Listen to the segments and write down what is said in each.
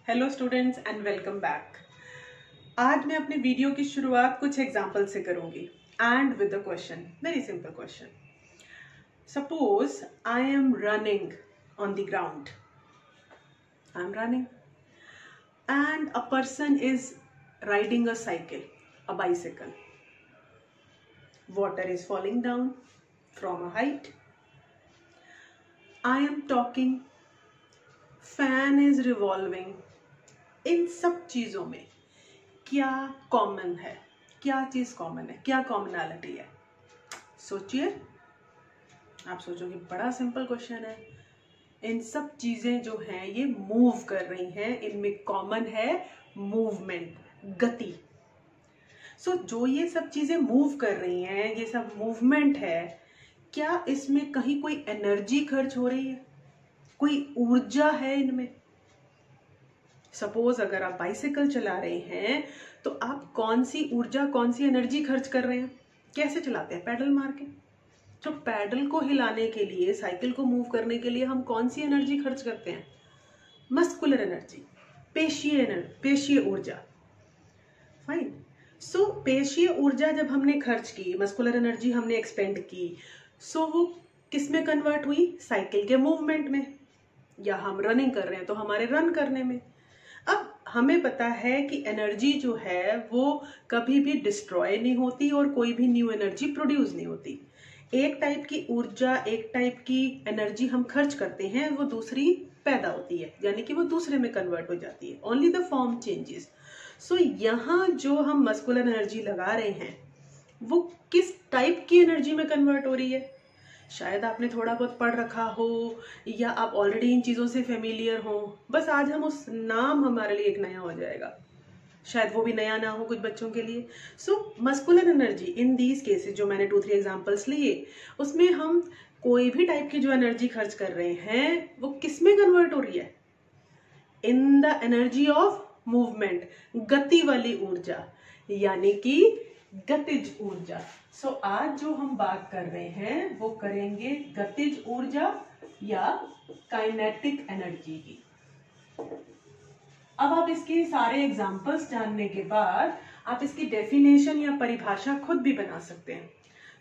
Hello students and welcome back. आज मैं अपने वीडियो की शुरुआत कुछ एग्जाम्पल से करूंगी and with a question, very simple question. Suppose I am running on the ground, I am running and a person is riding a cycle, a bicycle. Water is falling down from a height. I am talking, fan is revolving. इन सब चीजों में क्या common है? क्या चीज common है? क्या commonality है? सोचिए। आप सोचोगे बड़ा सिंपल क्वेश्चन है। इन सब चीजें जो हैं ये मूव कर रही हैं, इनमें कॉमन है मूवमेंट, गति। सो जो ये सब चीजें मूव कर रही हैं, ये सब मूवमेंट है, क्या इसमें कहीं कोई एनर्जी खर्च हो रही है? कोई ऊर्जा है इनमें? सपोज अगर आप बाइसिकल चला रहे हैं तो आप कौन सी ऊर्जा, कौन सी एनर्जी खर्च कर रहे हैं? कैसे चलाते हैं? पेडल मार के। तो पैडल को हिलाने के लिए, साइकिल को मूव करने के लिए हम कौन सी एनर्जी खर्च करते हैं? मस्कुलर एनर्जी, पेशीय ऊर्जा। फाइन। सो पेशीय ऊर्जा जब हमने खर्च की, मस्कुलर एनर्जी हमने एक्सपेंड की, सो वो किस में कन्वर्ट हुई? साइकिल के मूवमेंट में। या हम रनिंग कर रहे हैं तो हमारे रन करने में। अब हमें पता है कि एनर्जी जो है वो कभी भी डिस्ट्रॉय नहीं होती और कोई भी न्यू एनर्जी प्रोड्यूस नहीं होती। एक टाइप की ऊर्जा, एक टाइप की एनर्जी हम खर्च करते हैं, वो दूसरी पैदा होती है, यानी कि वो दूसरे में कन्वर्ट हो जाती है। Only the form changes. So यहाँ जो हम मस्कुलर एनर्जी लगा रहे हैं वो किस टाइप की एनर्जी में कन्वर्ट हो रही है? शायद आपने थोड़ा बहुत पढ़ रखा हो या आप ऑलरेडी इन चीज़ों से फेमिलियर हो। बस आज हम उस नाम हमारे लिए एक नया हो जाएगा, शायद वो भी नया ना हो कुछ बच्चों के लिए। So muscular energy in these cases जो मैंने 2-3 एग्जांपल्स लिए, उसमें हम कोई भी टाइप की जो एनर्जी खर्च कर रहे हैं वो किस में कन्वर्ट हो रही है? In the energy of movement, गति वाली ऊर्जा, यानी कि गतिज ऊर्जा। सो आज जो हम बात कर रहे हैं वो करेंगे गतिज ऊर्जा या काइनेटिक एनर्जी की। अब आप इसके सारे एग्जांपल्स जानने के बाद आप इसकी डेफिनेशन या परिभाषा खुद भी बना सकते हैं।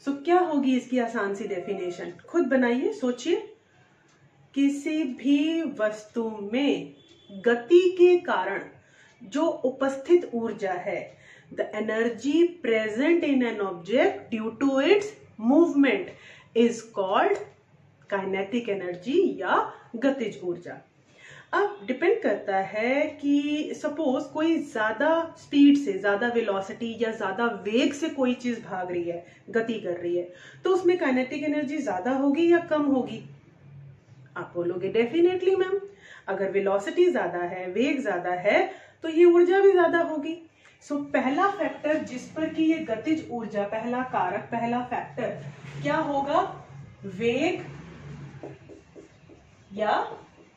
सो क्या होगी इसकी आसान सी डेफिनेशन? खुद बनाइए, सोचिए। किसी भी वस्तु में गति के कारण जो उपस्थित ऊर्जा है, the energy present in an object due to its movement is called kinetic energy या गतिज ऊर्जा। अब डिपेंड करता है कि सपोज कोई ज्यादा स्पीड से, ज्यादा वेलोसिटी या ज्यादा वेग से कोई चीज भाग रही है, गति कर रही है, तो उसमें काइनेटिक एनर्जी ज्यादा होगी या कम होगी? आप बोलोगे डेफिनेटली मैम, अगर वेलोसिटी ज्यादा है, वेग ज्यादा है, तो ये ऊर्जा भी ज्यादा होगी। सो पहला फैक्टर जिस पर कि ये गतिज ऊर्जा, पहला कारक, पहला फैक्टर क्या होगा? वेग या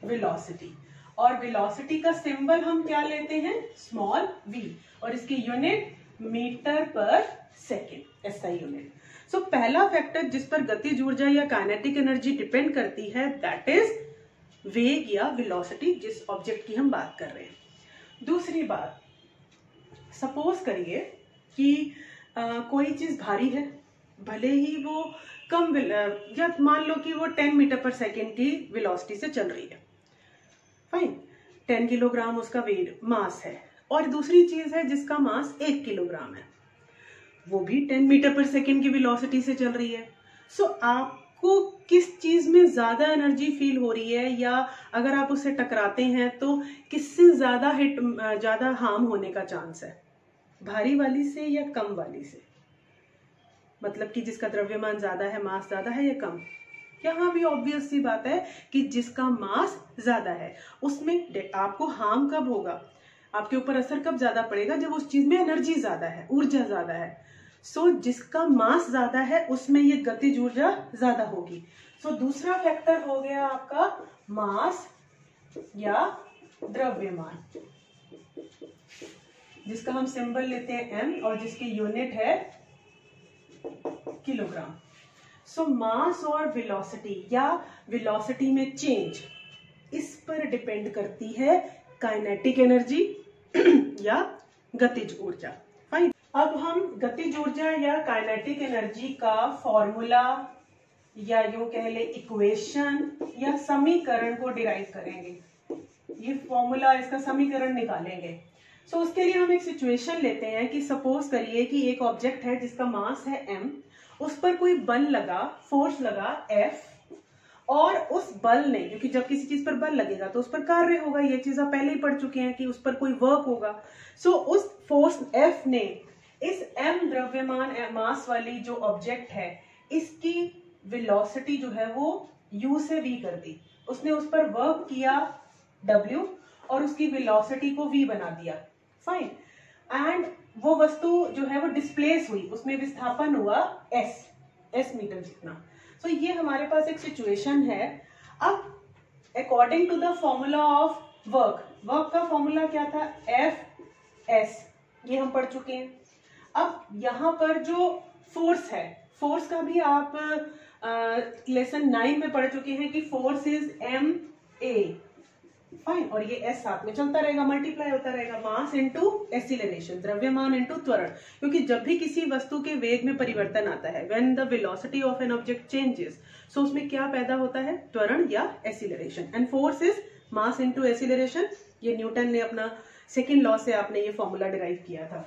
वेलोसिटी। और वेलोसिटी का सिंबल हम क्या लेते हैं? स्मॉल v, और इसकी यूनिट मीटर पर सेकेंड, SI यूनिट। सो पहला फैक्टर जिस पर गतिज ऊर्जा या काइनेटिक एनर्जी डिपेंड करती है, दैट इज वेग या वेलोसिटी, जिस ऑब्जेक्ट की हम बात कर रहे हैं। दूसरी बात, सपोज करिए कि कोई चीज भारी है, भले ही वो कम या मान लो कि वो 10 मीटर पर सेकेंड की वेलोसिटी से चल रही है। फाइन, 10 किलोग्राम उसका वेट, मास है। और दूसरी चीज है जिसका मास 1 किलोग्राम है, वो भी 10 मीटर पर सेकेंड की वेलोसिटी से चल रही है। सो आपको किस चीज में ज्यादा एनर्जी फील हो रही है, या अगर आप उससे टकराते हैं तो किससे ज्यादा हिट, ज्यादा हार्म होने का चांस है? भारी वाली से या कम वाली से? मतलब कि जिसका द्रव्यमान ज्यादा है, मास ज्यादा है, या कम? यहाँ भी ऑब्वियस सी बात है कि जिसका मास ज्यादा है उसमें आपको हार्म कब होगा, आपके ऊपर असर कब ज्यादा पड़ेगा? जब उस चीज में एनर्जी ज्यादा है, ऊर्जा ज्यादा है। सो जिसका मास ज्यादा है उसमें ये गतिज ऊर्जा ज्यादा होगी। सो दूसरा फैक्टर हो गया आपका मास या द्रव्यमान, जिसका हम सिंबल लेते हैं m और जिसकी यूनिट है किलोग्राम। सो मास और वेलोसिटी या वेलोसिटी में चेंज, इस पर डिपेंड करती है काइनेटिक एनर्जी या गतिज ऊर्जा। फाइन। अब हम गतिज ऊर्जा या काइनेटिक एनर्जी का फॉर्मूला या यूं कह ले इक्वेशन या समीकरण को डिराइव करेंगे। ये फॉर्मूला, इसका समीकरण निकालेंगे। सो उसके लिए हम एक सिचुएशन लेते हैं कि सपोज करिए कि एक ऑब्जेक्ट है जिसका मास है m, उस पर कोई बल लगा, फोर्स लगा F, और उस बल ने, क्योंकि जब किसी चीज पर बल लगेगा तो उस पर कार्य होगा, ये चीज आप पहले ही पढ़ चुके हैं कि उस पर कोई वर्क होगा। सो उस फोर्स F ने इस m द्रव्यमान मास वाली जो ऑब्जेक्ट है इसकी वेलोसिटी जो है वो u से v कर दी। उसने उस पर वर्क किया w और उसकी वेलोसिटी को v बना दिया। फाइन। एंड वो वस्तु जो है वो डिस्प्लेस हुई, उसमें विस्थापन हुआ s मीटर जितना। तो ये हमारे पास एक सिचुएशन है। अब according to the formula of work का फॉर्मूला क्या था? Fs, ये हम पढ़ चुके हैं। अब यहाँ पर जो फोर्स है, फोर्स का भी आप लेसन 9 में पढ़ चुके हैं कि फोर्स इज ma। फाइन। और ये s साथ में चलता रहेगा, मल्टीप्लाई होता रहेगा, मास इनटू एक्सीलरेशन, द्रव्यमान इनटू त्वरण। क्योंकि जब भी किसी वस्तु के वेग में परिवर्तन आता है, when the velocity of an object changes, so उसमें क्या पैदा होता है? त्वरण या acceleration. And force is mass into acceleration. ये न्यूटन ने अपना सेकेंड लॉ से आपने ये फॉर्मूला डिराइव किया था।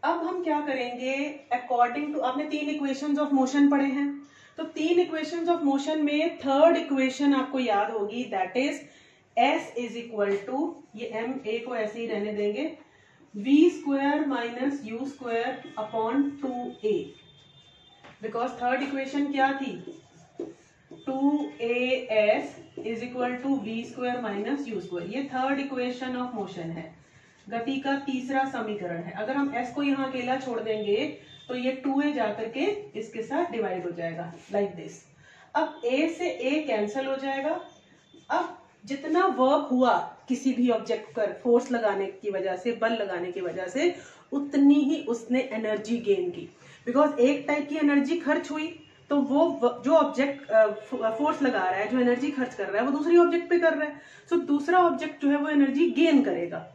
अब हम क्या करेंगे, अकॉर्डिंग टू, आपने 3 इक्वेशंस ऑफ मोशन पढ़े हैं, तो 3 इक्वेशंस ऑफ मोशन में थर्ड इक्वेशन आपको याद होगी, that is S is equal to, ये m a को ऐसे ही रहने देंगे, v square minus u square upon 2a। Because third equation क्या थी? 2as is equal to v square minus u square. ये थर्ड इक्वेशन ऑफ मोशन है, गति का तीसरा समीकरण है। अगर हम s को यहाँ अकेला छोड़ देंगे तो ये 2a जाकर के इसके साथ डिवाइड हो जाएगा, लाइक दिस। अब a से a कैंसिल हो जाएगा। अब जितना वर्क हुआ किसी भी ऑब्जेक्ट पर फोर्स लगाने की वजह से, बल लगाने की वजह से, उतनी ही उसने एनर्जी गेन की। बिकॉज एक टाइप की एनर्जी खर्च हुई तो वो जो ऑब्जेक्ट फोर्स लगा रहा है, जो एनर्जी खर्च कर रहा है, वो दूसरी ऑब्जेक्ट पे कर रहा है। सो दूसरा ऑब्जेक्ट जो है वो एनर्जी गेन करेगा।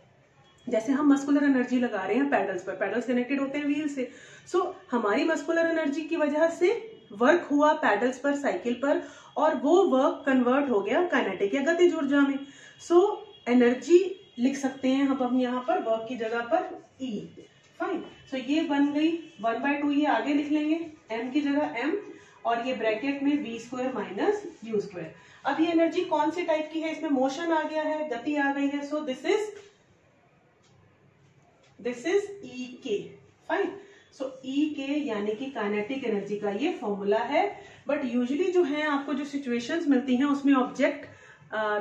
जैसे हम मस्कुलर एनर्जी लगा रहे हैं पैडल्स पर, पैडल्स कनेक्टेड होते हैं व्हील से। सो हमारी मस्कुलर एनर्जी की वजह से वर्क हुआ पैडल्स पर, साइकिल पर, और वो वर्क कन्वर्ट हो गया काइनेटिक या गतिज ऊर्जा में। सो एनर्जी लिख सकते हैं हम यहाँ पर वर्क की जगह पर E। फाइन। सो ये बन गई 1/2, ये आगे लिख लेंगे m की जगह m, और ये ब्रैकेट में v square minus u square. अब ये एनर्जी कौन सी टाइप की है? इसमें मोशन आ गया है, गति आ गई है। So this is E k। Fine. So E k यानी कि काइनेटिक एनर्जी का ये फॉर्मूला है। बट यूजुअली जो है आपको जो सिचुएशंस मिलती हैं उसमें ऑब्जेक्ट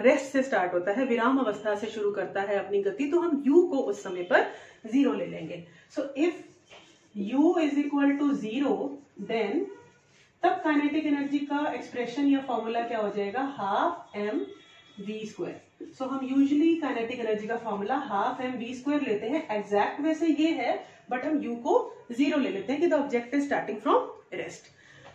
रेस्ट से स्टार्ट होता है, विराम अवस्था से शुरू करता है अपनी गति, तो हम u को उस समय पर 0 ले लेंगे। So if u is equal to 0, then तब काइनेटिक एनर्जी का एक्सप्रेशन या फॉर्मूला क्या हो जाएगा? Half m v square. So हम यूजुअली काइनेटिक एनर्जी का formula half m v square लेते हैं। एग्जैक्ट वैसे ये है, बट हम u को 0 ले लेते हैं कि the object is starting from rest.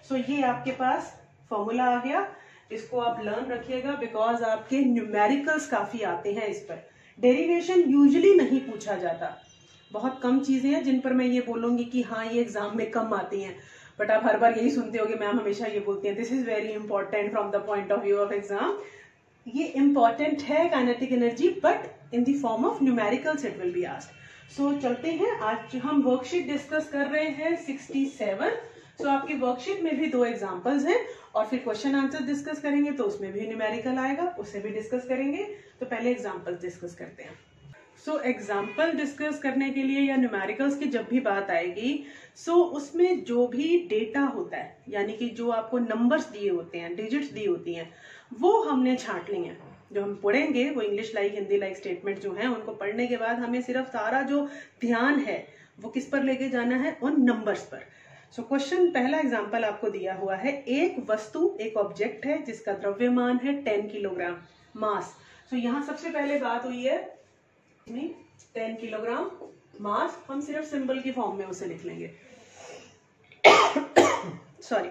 So ये आपके पास फॉर्मूला आ गया, इसको आप लर्न रखिएगा, बिकॉज आपके न्यूमेरिकल्स काफी आते हैं इस पर। डेरिवेशन यूजुअली नहीं पूछा जाता, बहुत कम चीजें हैं जिन पर मैं ये बोलूंगी कि हाँ ये एग्जाम में कम आती हैं, बट आप हर बार यही सुनते होगे, मैम हमेशा ये बोलती हैं this is very important from the point of view of exam. ये इंपॉर्टेंट है kinetic energy, but in the form of numericals it will be asked. So चलते हैं, आज हम वर्कशीट डिस्कस कर रहे हैं 67। सो आपकी वर्कशीट में भी 2 एग्जांपल्स हैं, और फिर क्वेश्चन आंसर डिस्कस करेंगे तो उसमें भी न्यूमेरिकल आएगा, उससे भी डिस्कस करेंगे। तो पहले एग्जांपल्स डिस्कस करते हैं। सो एग्जाम्पल डिस्कस करने के लिए या न्यूमेरिकल्स की जब भी बात आएगी, सो उसमें जो भी डेटा होता है, यानी कि जो आपको नंबर्स दिए होते हैं, डिजिट्स दी होती हैं, वो हमने छांट ली हैं। जो हम पढ़ेंगे वो English like, Hindi like statement जो हैं, उनको पढ़ने के बाद हमें सिर्फ सारा जो ध्यान है वो किस पर लेके जाना है? उन नंबर्स पर। सो क्वेश्चन, पहला एग्जाम्पल आपको दिया हुआ है, एक वस्तु, एक ऑब्जेक्ट है जिसका द्रव्यमान है 10 किलोग्राम, मास। सो यहाँ सबसे पहले बात हुई है 10 किलोग्राम मास, हम सिर्फ सिंबल की फॉर्म में उसे लिख लेंगे। सॉरी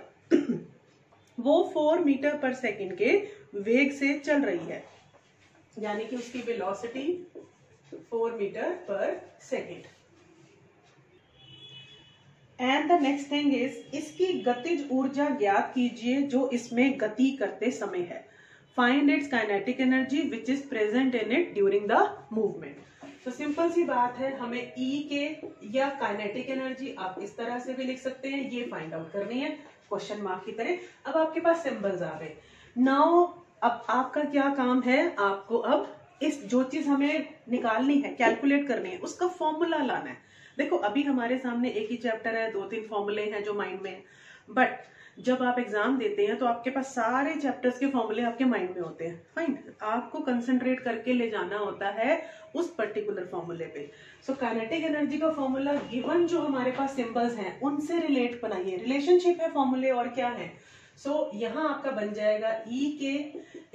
वो 4 मीटर पर सेकंड के वेग से चल रही है। यानी कि उसकी वेलोसिटी 4 मीटर पर second. And the next thing is, इसकी गतिज ऊर्जा ज्ञात कीजिए जो इसमें गति करते समय है। Find its kinetic energy which is present in it during the movement. तो सिंपल सी बात है, हमें ई के या काइनेटिक एनर्जी आप इस तरह से भी लिख सकते हैं, ये फाइंड आउट करनी है क्वेश्चन मार्क की तरह। अब आपके पास सिंबल्स आ गए। नाउ अब आपका क्या काम है, आपको अब इस जो चीज हमें निकालनी है, कैलकुलेट करनी है, उसका फॉर्मूला लाना है। देखो अभी हमारे सामने एक ही चैप्टर है, 2-3 फॉर्मूले हैं जो माइंड में, बट जब आप एग्जाम देते हैं तो आपके पास सारे चैप्टर्स के फॉर्मूले आपके माइंड में होते हैं। फाइन, आपको कंसंट्रेट करके ले जाना होता है उस पर्टिकुलर फॉर्मूले पे। सो काइनेटिक एनर्जी का फॉर्मूला गिवन जो हमारे पास सिंबल्स हैं उनसे रिलेट बनाइए, रिलेशनशिप है फॉर्मूले और क्या है। सो यहाँ आपका बन जाएगा E K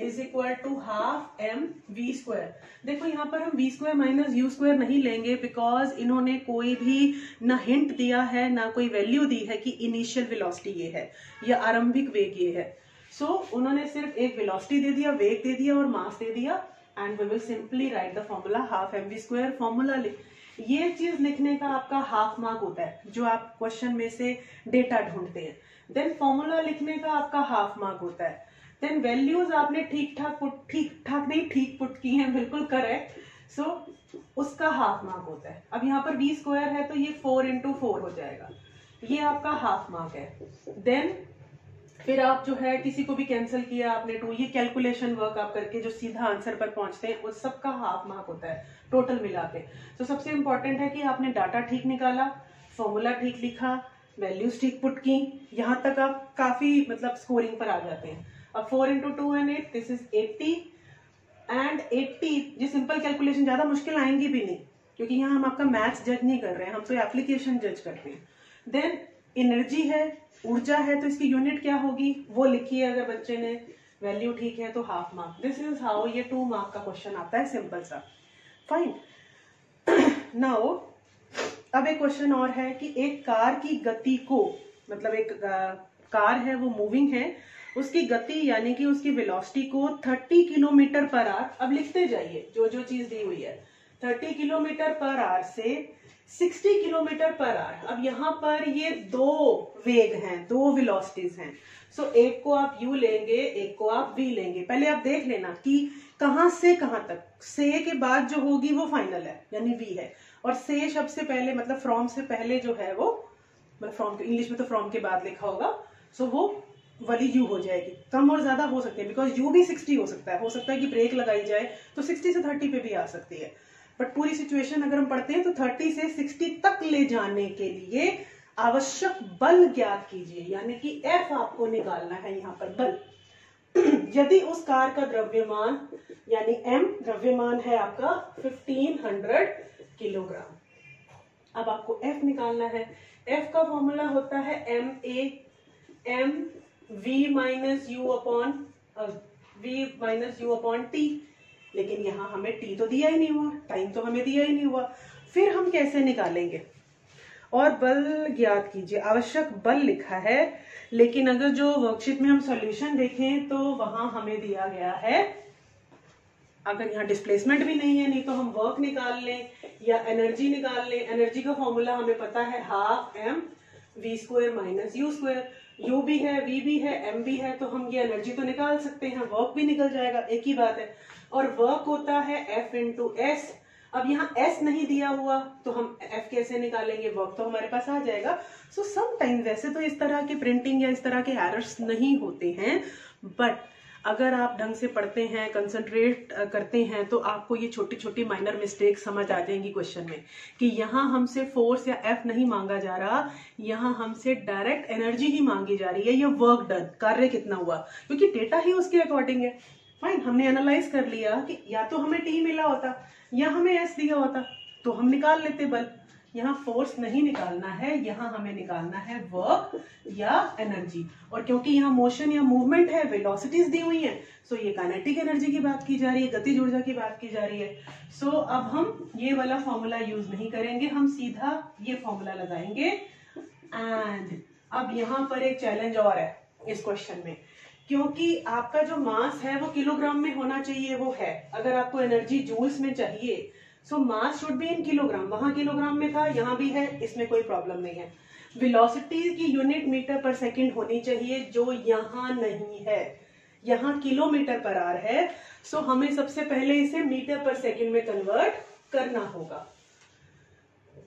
is equal to half M V square. देखो यहाँ पर हम V square minus U square नहीं लेंगे, बिकॉज इन्होंने कोई भी ना हिंट दिया है ना कोई वैल्यू दी है कि इनिशियल वेलोसिटी ये है या आरंभिक वेग ये है। सो उन्होंने सिर्फ एक वेलोसिटी दे दिया, वेग दे दिया और मास दे दिया, and we will simply write the formula half M V square. Formula ये चीज लिखने का आपका हाफ मार्क होता है जो आप क्वेश्चन में से डेटा ढूंढते हैं। देन फॉर्मूला लिखने का आपका हाफ मार्क होता है। देन वैल्यूज आपने ठीक ठाक पुट की हैं, बिल्कुल करेक्ट। सो उसका हाफ मार्क होता है। अब यहाँ पर वी स्क्वायर है तो ये 4 into 4 हो जाएगा, ये आपका हाफ मार्क है। देन फिर आप जो है किसी को भी कैंसिल किया आपने 2, ये कैलकुलेशन वर्क आप करके जो सीधा आंसर पर पहुंचते हैं उस सबका हाफ मार्क होता है टोटल मिला के। तो सबसे इंपॉर्टेंट है कि आपने डाटा ठीक निकाला, फॉर्मूला ठीक लिखा, वैल्यूज ठीक पुट की, यहां तक आप काफी मतलब स्कोरिंग पर आ जाते हैं। अब 4 into 2 and 8 this is 80 and 80। ये सिंपल कैलकुलेशन ज्यादा मुश्किल आएंगी भी नहीं, क्योंकि यहाँ हम आपका मैथ्स जज नहीं कर रहे हैं, हम तो एप्लीकेशन जज करते हैं। देन एनर्जी है, ऊर्जा है, तो इसकी यूनिट क्या होगी वो लिखिए। अगर बच्चे ने वैल्यू ठीक है तो half mark. This is how ये 2 मार्क का क्वेश्चन आता है, सिंपल सा। फाइन। नाउ अब एक क्वेश्चन और है कि एक कार की गति को, मतलब एक कार है वो मूविंग है, उसकी गति यानी कि उसकी वेलोसिटी को 30 किलोमीटर पर आवर, अब लिखते जाइए जो जो चीज दी हुई है, 30 किलोमीटर पर आवर से 60 किलोमीटर पर आवर। अब यहाँ पर ये 2 वेग हैं, 2 वेलोसिटीज हैं। सो एक को आप u लेंगे, एक को आप v लेंगे। पहले आप देख लेना कि कहां से कहां तक, से के बाद जो होगी वो फाइनल है यानी v है, और से शब्द से पहले मतलब फ्रॉम से पहले जो है वो, मतलब फ्रॉम के इंग्लिश में तो फ्रॉम के बाद लिखा होगा, सो वो वाली u हो जाएगी। कम और ज्यादा हो सकते हैं, बिकॉज u भी 60 हो सकता है कि ब्रेक लगाई जाए तो 60 से 30 पे भी आ सकती है। बट पूरी सिचुएशन अगर हम पढ़ते हैं तो 30 से 60 तक ले जाने के लिए आवश्यक बल ज्ञात कीजिए, यानी कि F आपको निकालना है यहाँ पर बल। यदि उस कार का द्रव्यमान यानी m द्रव्यमान है आपका 1500 किलोग्राम। अब आपको F निकालना है। F का फॉर्मूला होता है m v minus u upon t, लेकिन यहाँ हमें t तो दिया ही नहीं हुआ, टाइम तो हमें दिया ही नहीं हुआ, फिर हम कैसे निकालेंगे। और बल ज्ञात कीजिए, आवश्यक बल लिखा है, लेकिन अगर जो वर्कशीट में हम सॉल्यूशन देखें तो वहां हमें दिया गया है, अगर यहाँ डिस्प्लेसमेंट भी नहीं है, नहीं तो हम वर्क निकाल लें या एनर्जी निकाल लें। एनर्जी का फॉर्मूला हमें पता है half M V square minus U square, U भी है, वी भी है, एम भी है, तो हम ये एनर्जी तो निकाल सकते हैं, वर्क भी निकल जाएगा, एक ही बात है। और वर्क होता है एफ इंटू एस। अब यहाँ एस नहीं दिया हुआ तो हम एफ कैसे निकालेंगे, वर्क तो हमारे पास आ जाएगा। सो सम टाइम वैसे तो इस तरह की प्रिंटिंग या इस तरह के एरर्स नहीं होते हैं, बट अगर आप ढंग से पढ़ते हैं, कंसंट्रेट करते हैं, तो आपको ये छोटी छोटी माइनर मिस्टेक समझ आ जाएंगी क्वेश्चन में, कि यहाँ हमसे फोर्स या एफ नहीं मांगा जा रहा, यहाँ हमसे डायरेक्ट एनर्जी ही मांगी जा रही है, या वर्क डन, कार्य कितना हुआ, क्योंकि डेटा ही उसके अकॉर्डिंग है। फाइन, हमने एनालाइज कर लिया कि या तो हमें टी मिला होता या हमें एस दिया होता तो हम निकाल लेते बल। यहाँ फोर्स नहीं निकालना है, यहाँ हमें निकालना है वर्क या एनर्जी। और क्योंकि यहाँ मोशन या मूवमेंट है, वेलोसिटीज दी हुई हैं, सो ये काइनेटिक एनर्जी की बात की जा रही है, गतिज ऊर्जा की बात की जा रही है। सो अब हम ये वाला फॉर्मूला यूज नहीं करेंगे, हम सीधा ये फॉर्मूला लगाएंगे। एंड अब यहाँ पर एक चैलेंज और है इस क्वेश्चन में, क्योंकि आपका जो मास है वो किलोग्राम में होना चाहिए, वो है। अगर आपको एनर्जी जूल्स में चाहिए सो मास शुड बी इन किलोग्राम, वहां किलोग्राम में था, यहाँ भी है, इसमें कोई प्रॉब्लम नहीं है। वेलोसिटी की यूनिट मीटर पर सेकंड होनी चाहिए, जो यहाँ नहीं है, यहाँ किलोमीटर पर आवर है। सो हमें सबसे पहले इसे मीटर पर सेकंड में कन्वर्ट करना होगा।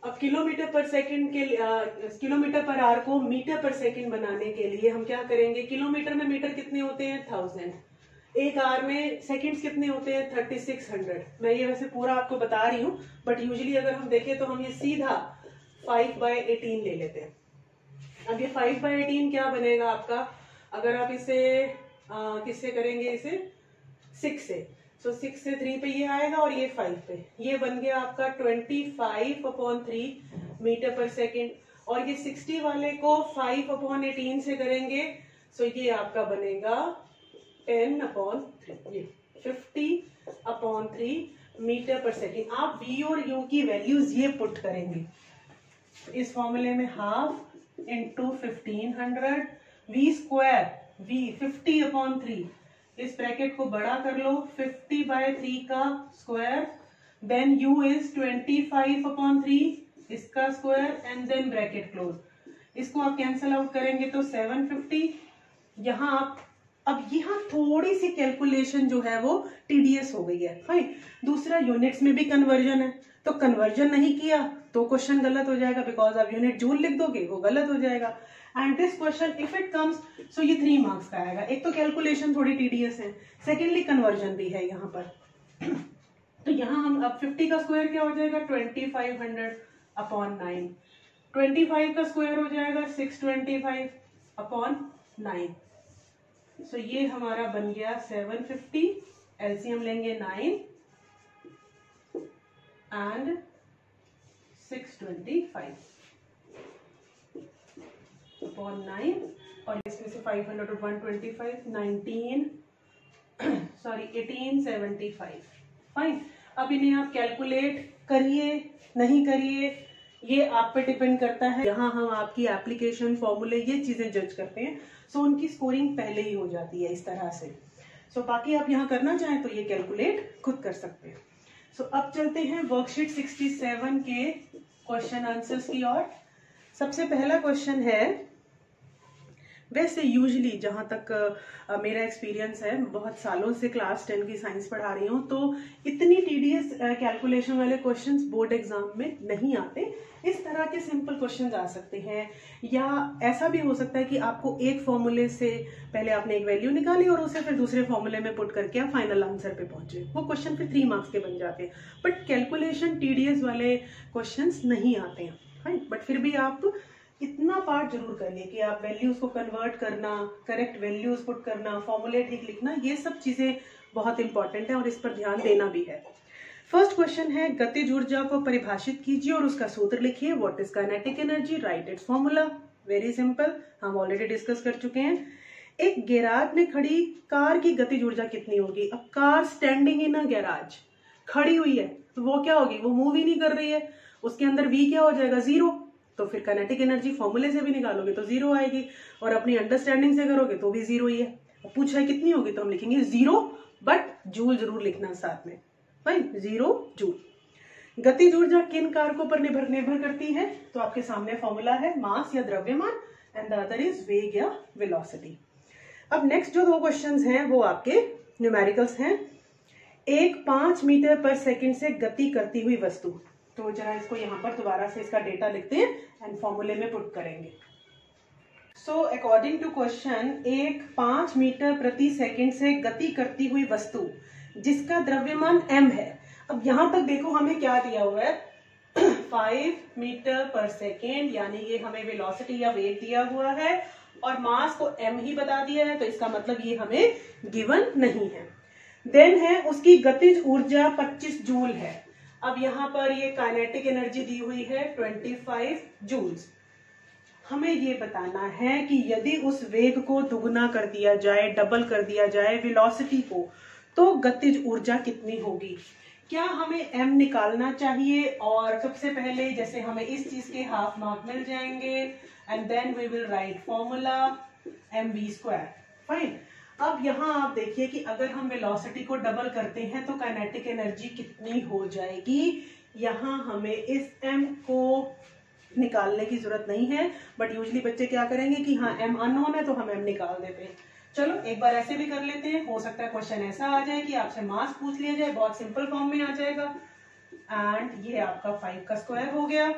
अब किलोमीटर पर सेकंड के किलोमीटर पर आवर को मीटर पर सेकंड बनाने के लिए हम क्या करेंगे, किलोमीटर में मीटर कितने होते हैं 1000, एक आवर में सेकंड्स कितने होते हैं 3600। मैं ये वैसे पूरा आपको बता रही हूँ, बट यूजुअली अगर हम देखें तो हम ये सीधा 5/18 ले लेते हैं। अब ये 5/18 क्या बनेगा आपका, अगर आप इसे किससे करेंगे, इसे 6 से, सो 6 से 3 पे ये आएगा और ये 5 पे, ये बन गया आपका 25/3 मीटर पर सेकेंड। और ये 60 वाले को 5/18 से करेंगे, सो ये आपका बनेगा 10/3, ये 50/3 मीटर पर सेकेंड। आप v और u की वैल्यूज ये पुट करेंगे इस फॉर्मूले में, half into 1500 v square, v 50/3, इस ब्रैकेट को बड़ा कर लो, 50/3 का स्क्वायर, देन u इज 25/3 इसका square, and then bracket close. इसको आप कैंसल आउट करेंगे तो 750। यहाँ आप अब यहाँ थोड़ी सी कैलकुलेशन जो है वो टीडीएस हो गई है, फाइन। दूसरा यूनिट्स में भी कन्वर्जन है, तो कन्वर्जन नहीं किया तो क्वेश्चन गलत हो जाएगा, बिकॉज आप यूनिट जूल लिख दोगे वो गलत हो जाएगा। And this question if it comes, so ये 3 मार्क्स का आएगा। एक तो कैलकुलेशन थोड़ी टीडीएस है, सेकेंडली कन्वर्जन भी है यहाँ पर। तो यहाँ हम अब 50 का स्क्वायर क्या हो जाएगा 2500/9, 25 का स्क्वायर हो जाएगा 625/9। सो ये हमारा बन गया 750, एलसीएम लेंगे 9 एंड 625/9, और इसमें से 500 और 125, 1875, फाइन। अब इन्हें आप कैलकुलेट करिए नहीं करिए, ये आप पे डिपेंड करता है। यहाँ हम आपकी एप्लीकेशन, फॉर्मूले, ये चीजें जज करते हैं, सो उनकी स्कोरिंग पहले ही हो जाती है इस तरह से। सो बाकी आप यहाँ करना चाहें तो ये कैलकुलेट खुद कर सकते हैं। सो अब चलते हैं वर्कशीट 67 के क्वेश्चन आंसर्स की ओर। सबसे पहला क्वेश्चन है, वैसे यूजुअली जहाँ तक मेरा एक्सपीरियंस है, बहुत सालों से क्लास 10 की साइंस पढ़ा रही हूँ, तो इतनी टीडीएस कैलकुलेशन वाले क्वेश्चंस बोर्ड एग्जाम में नहीं आते। इस तरह के सिंपल क्वेश्चंस आ सकते हैं, या ऐसा भी हो सकता है कि आपको एक फॉर्मूले से पहले आपने एक वैल्यू निकाली और उसे फिर दूसरे फॉर्मूले में पुट करके आप फाइनल आंसर पे पहुंचे, वो क्वेश्चन फिर 3 मार्क्स के बन जाते हैं। बट कैलकुलेशन टीडीएस वाले क्वेश्चंस नहीं आते हैं, बट फिर भी आप इतना पार्ट जरूर करिए कि आप वैल्यूज को कन्वर्ट करना, करेक्ट वैल्यूज पुट करना, फॉर्मूले ठीक लिखना, ये सब चीजें बहुत इंपॉर्टेंट है और इस पर ध्यान देना भी है। फर्स्ट क्वेश्चन है, गतिज ऊर्जा को परिभाषित कीजिए और उसका सूत्र लिखिए। What is kinetic energy, right it's formula. Very simple, हम ऑलरेडी डिस्कस कर चुके हैं। एक गैराज में खड़ी कार की गतिज ऊर्जा कितनी होगी। अब car standing in a garage, खड़ी हुई है, तो वो क्या होगी, वो मूव ही नहीं कर रही है, उसके अंदर वी क्या हो जाएगा 0। तो फिर काइनेटिक एनर्जी फॉर्मूले से भी निकालोगे तो 0 आएगी, और अपनी अंडरस्टैंडिंग से करोगे तो भी 0 ही है। पूछा है कितनी होगी, तो हम लिखेंगे 0, बट जूल जरूर लिखना साथ में, भाई 0 जूल। गतिज ऊर्जा किन कारकों पर निर्भर करती है, तो आपके सामने फॉर्मूला है, मास या द्रव्यमान, एंड द अदर इज वेग या वेलोसिटी। अब नेक्स्ट जो 2 क्वेश्चंस हैं वो आपके न्यूमेरिकल्स हैं। एक 5 मीटर पर सेकंड से गति करती हुई वस्तु, तो जरा इसको यहाँ पर दोबारा से इसका डेटा लिखते हैं एंड फॉर्मूले में पुट करेंगे। सो अकॉर्डिंग टू क्वेश्चन, एक 5 मीटर प्रति सेकंड से गति करती हुई वस्तु जिसका द्रव्यमान m है। अब यहां तक देखो हमें क्या दिया हुआ है 5 मीटर पर सेकेंड, यानी ये हमें वेलोसिटी या वेग दिया हुआ है, और मास को m ही बता दिया है, तो इसका मतलब ये हमें गिवन नहीं है। देन है उसकी गतिज ऊर्जा 25 जूल है। अब यहाँ पर ये काइनेटिक एनर्जी दी हुई है 25 जूल्स। हमें ये बताना है कि यदि उस वेग को दुगना कर दिया जाए, डबल कर दिया जाए वेलोसिटी को, तो गतिज ऊर्जा कितनी होगी। क्या हमें m निकालना चाहिए, और सबसे पहले जैसे हमें इस चीज के हाफ मार्क मिल जाएंगे, and then we will write formula mv square, fine. अब यहाँ आप देखिए कि अगर हम वेलोसिटी को डबल करते हैं तो काइनेटिक एनर्जी कितनी हो जाएगी। यहाँ हमें इस m को निकालने की जरूरत नहीं है, बट यूजली बच्चे क्या करेंगे कि हाँ m अननोन है तो हम m निकाल देते हैं। चलो एक बार ऐसे भी कर लेते हैं, हो सकता है क्वेश्चन ऐसा आ जाए कि आपसे मास पूछ लिया जाए, बहुत सिंपल फॉर्म में आ जाएगा। एंड ये आपका 5 का स्क्वायर हो गया।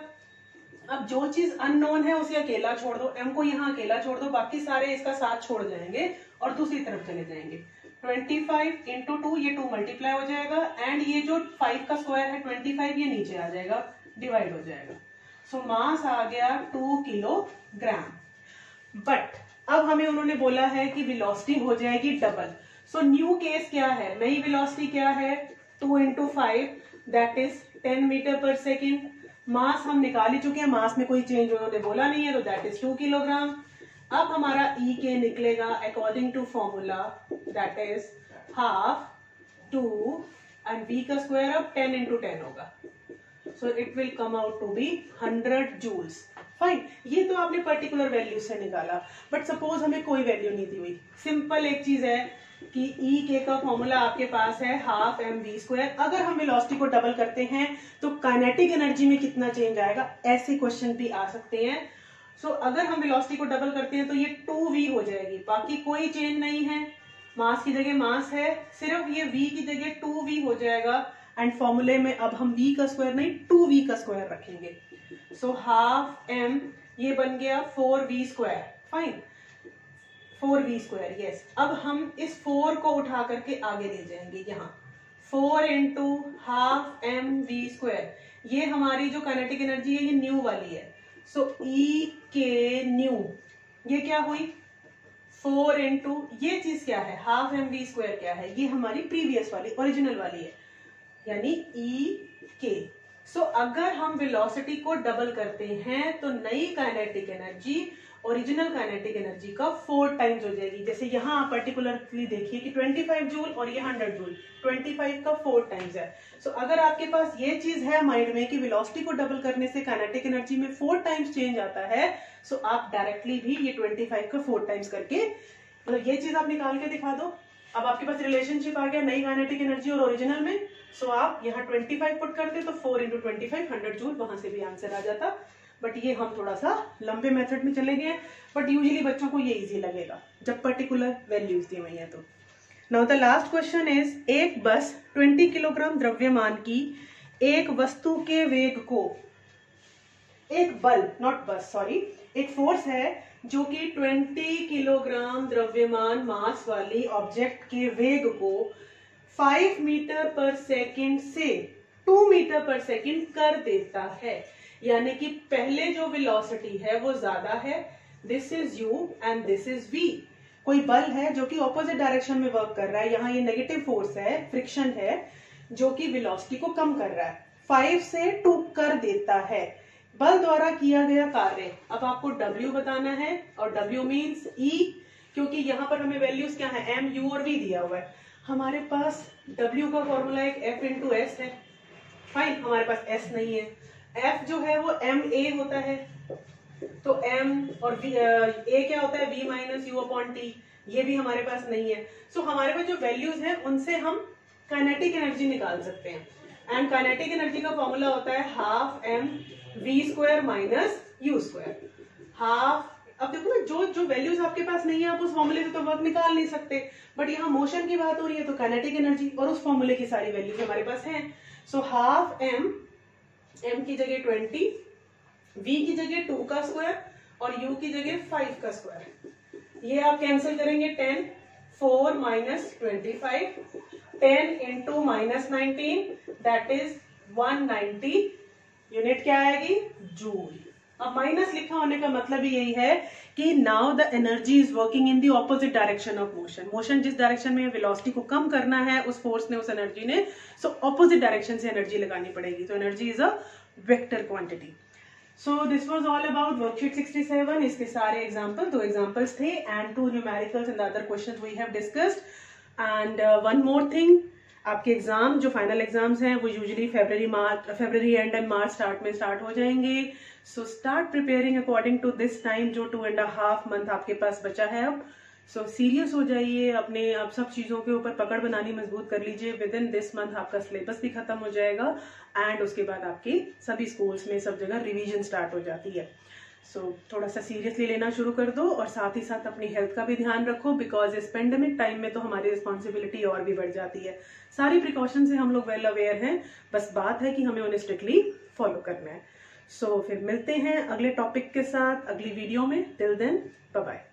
अब जो चीज अननोन है उसे अकेला छोड़ दो, m को यहाँ अकेला छोड़ दो, बाकी सारे इसका साथ छोड़ जाएंगे और दूसरी तरफ चले जाएंगे। 25 इंटू 2, ये 2 मल्टीप्लाई हो जाएगा, एंड ये जो 5 का स्क्वायर है 25 ये नीचे आ जाएगा, डिवाइड हो जाएगा। सो मास आ गया 2 किलोग्राम। बट अब हमें उन्होंने बोला है कि वेलोसिटी हो जाएगी डबल। सो न्यू केस क्या है, नई वेलोसिटी क्या है, 2 इंटू 5 दैट इज 10 मीटर पर सेकेंड। मास हम निकाल ही चुके हैं, मास में कोई चेंज उन्होंने बोला नहीं है, तो दैट इज 2 किलोग्राम। अब हमारा ई के निकलेगा according to formula, that is half 2 and V का स्क्वायर अब 10 इंटू 10 होगा, so it will come out to be 100 joules. Fine, ये तो आपने पर्टिकुलर वैल्यू से निकाला, बट सपोज हमें कोई वैल्यू नहीं दी हुई। सिंपल एक चीज है कि ई के का फॉर्मूला आपके पास है हाफ एम वी स्क्वायर। अगर हम वेलोसिटी को डबल करते हैं तो काइनेटिक एनर्जी में कितना चेंज आएगा, ऐसे क्वेश्चन भी आ सकते हैं। सो अगर हम वेलोसिटी को डबल करते हैं तो ये 2v हो जाएगी, बाकी कोई चेंज नहीं है, मास की जगह मास है, सिर्फ ये v की जगह 2v हो जाएगा। एंड फॉर्मूले में अब हम v का स्क्वायर नहीं 2v का स्क्वायर रखेंगे। सो हाफ m ये बन गया 4v square. Fine, 4v square, yes. अब हम इस 4 को उठा करके आगे ले जाएंगे, यहाँ 4 into half M V square, ये हमारी जो काइनेटिक एनर्जी है ये न्यू वाली है। सो ई के न्यू ये क्या हुई 4 इंटू ये चीज क्या है हाफ एम वी स्क्वायर क्या है, ये हमारी प्रीवियस वाली ओरिजिनल वाली है, यानी ई के। सो अगर हम वेलोसिटी को डबल करते हैं तो नई kinetic energy original kinetic energy का 4 टाइम्स हो जाएगी। जैसे यहाँ आप पर्टिकुलरली देखिए कि 25 जूल और ये 100 जूल, 25 का 4 टाइम्स है। सो अगर आपके पास ये चीज है माइंड में कि वेलोसिटी को डबल करने से काइनेटिक एनर्जी में 4 टाइम्स चेंज आता है, सो आप डायरेक्टली भी ये 25 का 4 टाइम्स करके मतलब ये चीज आप निकाल के दिखा दो। अब आपके पास रिलेशनशिप आ गया नई काइनेटिक एनर्जी और ओरिजिनल में। सो आप यहाँ 25 पुट करते तो 4 इंटू 25 100 जूल, वहां से भी आंसर आ जाता। बट ये हम थोड़ा सा लंबे मेथड में चले गए, बट यूजुअली बच्चों को ये इजी लगेगा जब पर्टिकुलर वैल्यूज दी हुई है तो। Now the last question is, एक बस 20 किलोग्राम द्रव्यमान की एक वस्तु के वेग को, एक बल नॉट बस सॉरी एक फोर्स है जो कि 20 किलोग्राम द्रव्यमान मास वाली ऑब्जेक्ट के वेग को 5 मीटर पर सेकेंड से 2 मीटर पर सेकेंड कर देता है। यानी कि पहले जो वेलोसिटी है वो ज्यादा है, this is u and this is v। कोई बल है जो कि ऑपोजिट डायरेक्शन में वर्क कर रहा है, यहाँ ये नेगेटिव फोर्स है, फ्रिक्शन है, जो कि वेलोसिटी को कम कर रहा है, 5 से 2 कर देता है। बल द्वारा किया गया कार्य, अब आपको w बताना है और w मीन्स e, क्योंकि यहाँ पर हमें वैल्यूज क्या है m, u और v दिया हुआ है। हमारे पास w का फॉर्मूला एक f इंटू एस है। फाइन, हमारे पास s नहीं है, f जो है वो m a होता है, तो m और v a क्या होता है v minus you upon T, ये भी हमारे पास नहीं है। सो हमारे पास जो वैल्यूज है उनसे हम काइनेटिक एनर्जी निकाल सकते हैं, एंड काइनेटिक एनर्जी का फॉर्मूला होता है half m v square minus U square. Half, अब देखो ना जो जो वैल्यूज आपके पास नहीं है आप उस फॉर्मूले से तो वर्क निकाल नहीं सकते, बट यहाँ मोशन की बात हो रही है तो काइनेटिक एनर्जी और उस फॉर्मूले की सारी वैल्यूज हमारे पास हैं। सो हाफ m की जगह 20, v की जगह 2 का स्क्वायर और u की जगह 5 का स्क्वायर, ये आप कैंसिल करेंगे 10, 4 minus 25, 10 into minus 19 that is 190, unit क्या आएगी जूल। अब माइनस लिखा होने का मतलब ही यही है कि now the energy is working in the opposite direction of motion. Motion जिस डायरेक्शन में वेलोसिटी को कम करना है उस फोर्स ने, उस एनर्जी ने, सो ऑपोजिट डायरेक्शन से एनर्जी लगानी पड़ेगी। तो energy is a vector quantity. So this was all about worksheet 67। इसके सारे एग्जांपल, 2 एग्जांपल्स थे and 2 numericals and other questions we have discussed. And one more thing, आपके एग्जाम जो फाइनल एग्जाम्स हैं वो यूजुअली फरवरी एंड मार्च स्टार्ट में start हो जाएंगे। So start preparing according to this time, जो 2.5 मंथ आपके पास बचा है अब। सो सीरियस हो जाइए, अपने आप सब चीज़ों के ऊपर पकड़ बनानी मजबूत कर लीजिए। विद इन दिस मंथ आपका सिलेबस भी खत्म हो जाएगा एंड उसके बाद आपके सभी स्कूल्स में सब जगह रिवीजन स्टार्ट हो जाती है। सो थोड़ा सा सीरियसली लेना शुरू कर दो और साथ ही साथ अपनी हेल्थ का भी ध्यान रखो, बिकॉज इस पेंडेमिक टाइम में तो हमारी रिस्पॉन्सिबिलिटी और भी बढ़ जाती है। सारी प्रिकॉशन से हम लोग वेल अवेयर हैं, बस बात है कि हमें उन्हें स्ट्रिक्टली फॉलो करना है। सो फिर मिलते हैं अगले टॉपिक के साथ अगली वीडियो में। Till then bye bye.